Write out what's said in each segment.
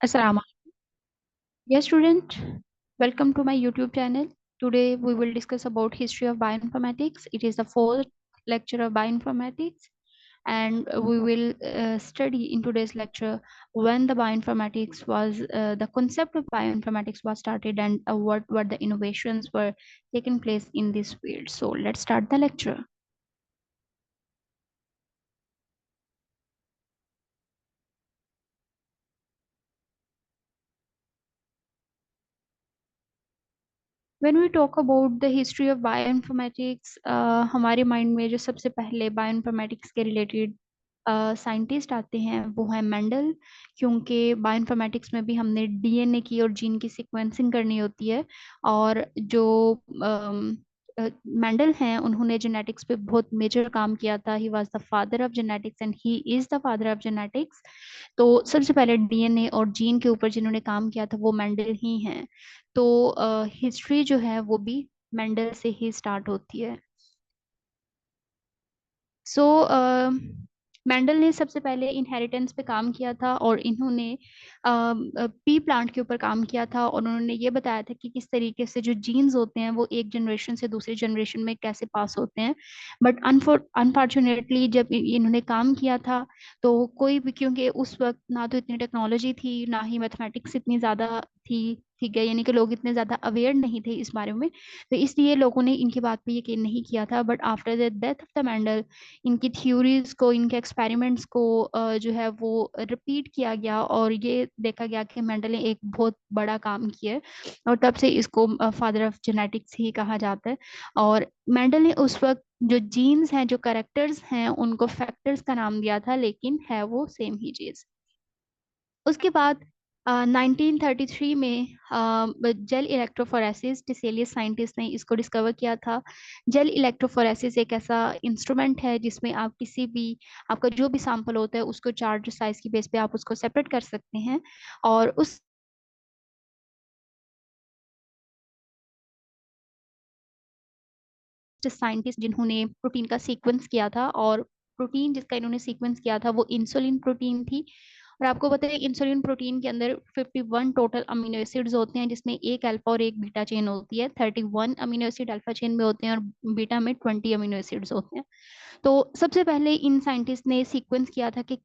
Assalamu. Yes, student. Welcome to my YouTube channel. Today we will discuss about history of bioinformatics. It is the fourth lecture of bioinformatics, and we will study in today's lecture when the bioinformatics was the concept of bioinformatics was started and what the innovations were taking place in this field. So let's start the lecture. When we talk about the history of bioinformatics, हमारे mind में जो सबसे पहले bioinformatics के related scientist आते हैं वो है मेंडल, क्योंकि बायोइन्फॉर्मेटिक्स में भी हमने डीएनए की और जीन की सीक्वेंसिंग करनी होती है। और जो मेंडल हैं उन्होंने जेनेटिक्स पे बहुत मेजर काम किया था। He was the father of genetics and he is the father of genetics. तो सबसे पहले डीएनए और जीन के ऊपर जिन्होंने काम किया था वो मेंडल ही हैं। तो हिस्ट्री जो है वो भी मेंडल से ही स्टार्ट होती है। सो मेंडल ने सबसे पहले इनहेरिटेंस पे काम किया था और इन्होंने पी प्लांट के ऊपर काम किया था और उन्होंने ये बताया था कि किस तरीके से जो जीन्स होते हैं वो एक जनरेशन से दूसरी जनरेशन में कैसे पास होते हैं। बट अनफॉर्चुनेटली जब इन्होंने काम किया था तो कोई भी, क्योंकि उस वक्त ना तो इतनी टेक्नोलॉजी थी ना ही मैथमेटिक्स इतनी ज़्यादा थी, ठीक है, यानी कि लोग इतने ज़्यादा अवेयर नहीं थे इस बारे में। तो इसलिए लोगों ने इनकी बात पे यकीन नहीं किया था। But after the death of the Mendel इनकी थ्योरीज को, इनके एक्सपेरिमेंट्स को जो है वो रिपीट किया गया और ये देखा गया कि मेंडल ने एक बहुत बड़ा काम किया है और तब से इसको फादर ऑफ जेनेटिक्स ही कहा जाता है। और मेंडल ने उस वक्त जो जीन्स हैं, जो करेक्टर्स हैं, उनको फैक्टर्स का नाम दिया था, लेकिन है वो सेम ही चीज। उसके बाद 1933 में जेल इलेक्ट्रोफोरेसिस टिसेलियस साइंटिस्ट ने इसको डिस्कवर किया था। जेल इलेक्ट्रोफोरेसिस एक ऐसा इंस्ट्रूमेंट है जिसमें आप किसी भी, आपका जो भी सैंपल होता है उसको चार्ज साइज की बेस पे आप उसको सेपरेट कर सकते हैं। और उस साइंटिस्ट जिन्होंने प्रोटीन का सीक्वेंस किया था, और प्रोटीन जिसका इन्होंने सीक्वेंस किया था वो इंसुलिन प्रोटीन थी। और आपको पता है इंसुलिन प्रोटीन के अंदर 51 टोटल अमीनो एसिड्स होते हैं, जिसमें एक अल्फा और एक बीटा चेन होती है। 31 अमीनो एसिड अल्फा चेन में होते हैं और बीटा में 20 अमीनो एसिड्स होते हैं। तो सबसे पहले इन साइंटिस्ट ने सीक्वेंस किया था कि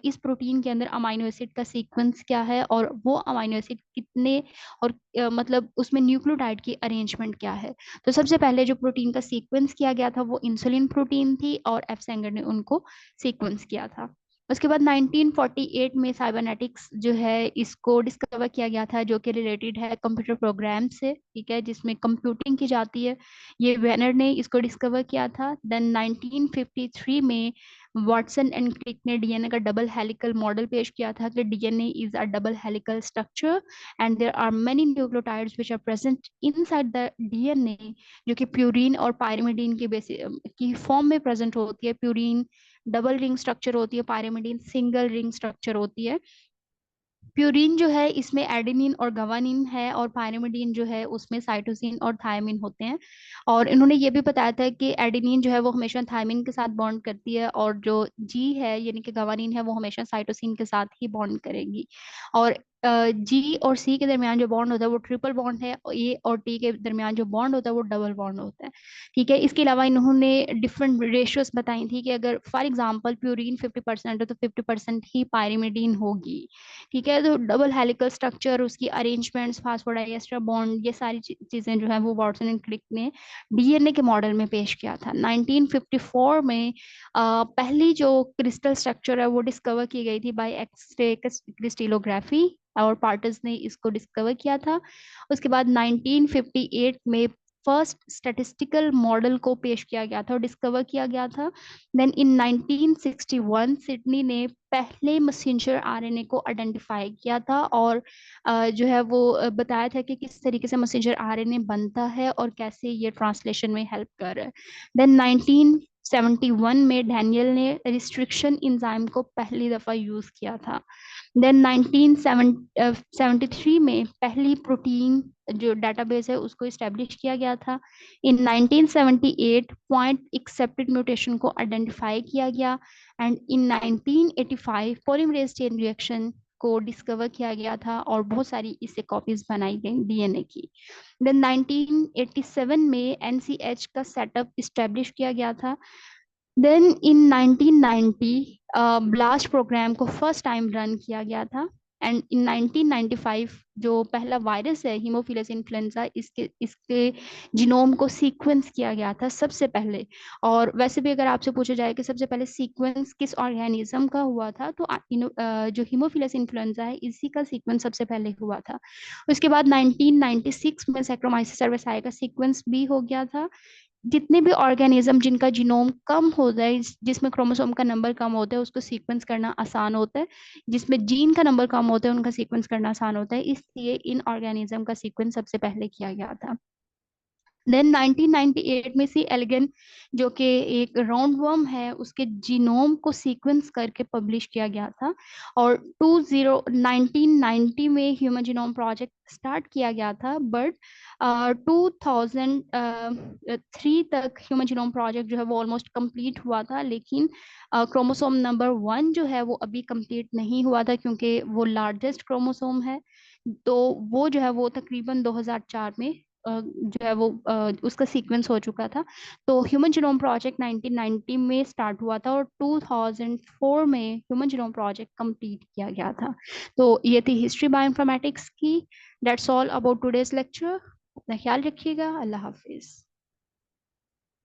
इस प्रोटीन के अंदर अमाइनो एसिड का सीक्वेंस क्या है और वो अमाइनो एसिड कितने, और मतलब उसमें न्यूक्लियोटाइड की अरेंजमेंट क्या है। तो सबसे पहले जो प्रोटीन का सीक्वेंस किया गया था वो इंसुलिन प्रोटीन थी और एफ सेंगर ने उनको सीक्वेंस किया था। उसके बाद 1948 में साइबरनेटिक्स जो है इसको डिस्कवर किया गया था, जो कि रिलेटेड है कंप्यूटर प्रोग्राम से, ठीक है, जिसमें कंप्यूटिंग की जाती है। ये वेनर ने इसको डिस्कवर किया था। देन 1953 में वाटसन एंड क्रिक ने डीएनए का डबल हेलिकल मॉडल पेश किया था कि DNA is a double helical structure and there are many nucleotides which are present inside the DNA, जो कि प्यूरीन और पायरिमिडीन की की फॉर्म में प्रेजेंट होती है। प्यूरीन डबल रिंग स्ट्रक्चर होती है, पायरिमिडीन सिंगल रिंग स्ट्रक्चर होती है। प्यूरीन जो है इसमें एडेनिन और गवानिन है और पायरिमिडीन जो है उसमें साइटोसिन और थायमिन होते हैं। और इन्होंने ये भी बताया था कि एडेनिन जो है वो हमेशा थायमिन के साथ बॉन्ड करती है और जो जी है यानी कि गवानिन है वो हमेशा साइटोसिन के साथ ही बॉन्ड करेगी। और जी और सी के दरमियान जो बॉन्ड होता है वो ट्रिपल बॉन्ड है, और ए और टी के दरमियान जो बॉन्ड होता है वो डबल बॉन्ड होता है, ठीक है। इसके अलावा इन्होंने डिफरेंट रेशियोज बताई थी कि अगर फॉर एग्जांपल प्यूरीन 50% है तो 50% ही पायरिमिडीन होगी, ठीक है। तो डबल हेलिकल स्ट्रक्चर, उसकी अरेंजमेंट्स, फास्फोडाइएस्टर बॉन्ड, ये सारी चीजें जो है वो वाटसन एंड क्रिक ने डीएनए के मॉडल में पेश किया था। 1954 में पहली जो क्रिस्टल स्ट्रक्चर है वो डिस्कवर की गई थी बाय एक्सरे क्रिस्टलोग्राफी, और पार्टर्स ने इसको डिस्कवर किया था। उसके बाद 1958 में फर्स्ट स्टैटिस्टिकल मॉडल को पेश किया गया था और डिस्कवर किया गया था। देन इन 1961 सिडनी ने पहले मैसेंजर आरएनए को आइडेंटिफाई किया था और जो है वो बताया था कि किस तरीके से मैसेंजर आरएनए बनता है और कैसे ये ट्रांसलेशन में हेल्प कर रहा है। देन 1971 में डैनियल ने रिस्ट्रिक्शन इंजाइम को पहली दफा यूज किया था। देन 1973 में पहली प्रोटीन जो डेटाबेस है उसको इस्टेब्लिश किया गया था। इन 1978 पॉइंट एक्सेप्टेड म्यूटेशन को आइडेंटिफाई किया गया and in 1985 polymerase chain reaction को डिस्कवर किया गया था और बहुत सारी इससे कॉपीज बनाई गई डीएनए की। देन 1987 में एनसीएच का सेटअप इस्टेब्लिश किया गया था। देन इन 1990 ब्लास्ट प्रोग्राम को फर्स्ट टाइम रन किया गया था। एंड इन 1995 जो पहला वायरस है हीमोफिलस इन्फ्लुएंजा, इसके इसके जीनोम को सीक्वेंस किया गया था सबसे पहले। और वैसे भी अगर आपसे पूछा जाए कि सबसे पहले सीक्वेंस किस ऑर्गेनिज्म का हुआ था, तो जो हीमोफिलस इन्फ्लुएंजा है इसी का सीक्वेंस सबसे पहले हुआ था। उसके बाद 1996 में सैक्रोमाइसिस सर्वेसाई का सीक्वेंस भी हो गया था। जितने भी ऑर्गेनिज्म जिनका जीनोम कम होता है, जिसमें क्रोमोसोम का नंबर कम होता है, उसको सीक्वेंस करना आसान होता है। जिसमें जीन का नंबर कम होता है उनका सीक्वेंस करना आसान होता है, इसलिए इन ऑर्गेनिज्म का सीक्वेंस सबसे पहले किया गया था। देन 1998 में सी एलिगन, जो कि एक राउंड वर्म है, उसके जीनोम को सीक्वेंस करके पब्लिश किया गया था। और 1990 में ह्यूमन जीनोम प्रोजेक्ट स्टार्ट किया गया था, बट 2003 तक ह्यूमन जीनोम प्रोजेक्ट जो है वो ऑलमोस्ट कंप्लीट हुआ था। लेकिन क्रोमोसोम नंबर 1 जो है वो अभी कंप्लीट नहीं हुआ था, क्योंकि वो लार्जेस्ट क्रोमोसोम है। तो वो जो है वो तकरीबन 2004 में जो है वो उसका सीक्वेंस हो चुका था। तो ह्यूमन जीनोम प्रोजेक्ट 1990 में स्टार्ट हुआ था और 2004 में ह्यूमन जीनोम प्रोजेक्ट कंप्लीट किया गया था। तो ये थी हिस्ट्री बायोइन्फॉर्मेटिक्स की। That's all about today's lecture. अपना ख्याल रखिएगा। अल्लाह हाफिज।